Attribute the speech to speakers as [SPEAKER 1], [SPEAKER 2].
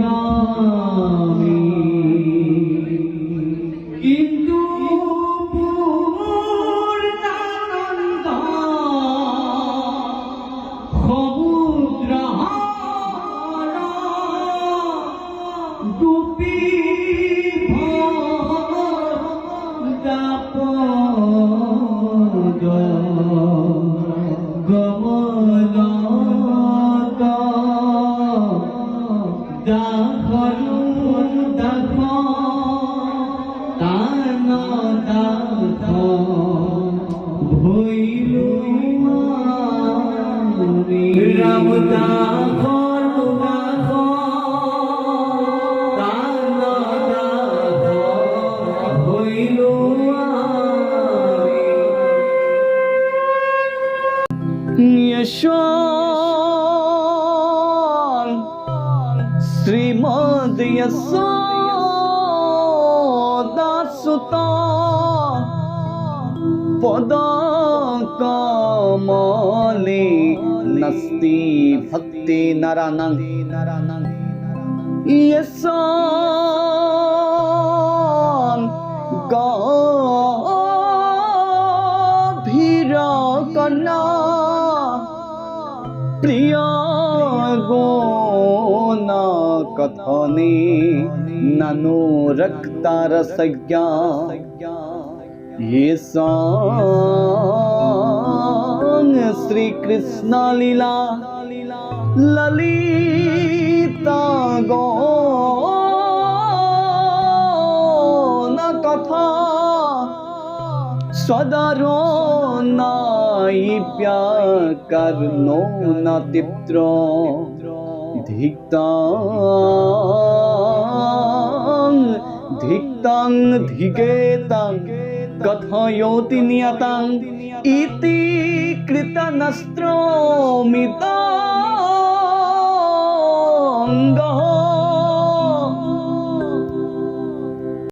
[SPEAKER 1] স্বামী কিন্তু পূর্ণানন্দ সমুদ্রহারা গোপী श्रीमद यशोदा सुता पद कमले नस्ति भक्ति नरानंग यशोन गभीर कन्या प्रिय गुण कथने ननु रक्तारसज्ञा ये सॉन्ग श्री कृष्ण लीला ललिता गौण कथा सदरो नाइप्या कर्णो न तिप्त्रो धिक्तां धिगेतां कथयोति नियतां इति कृतनस्त्रोमितां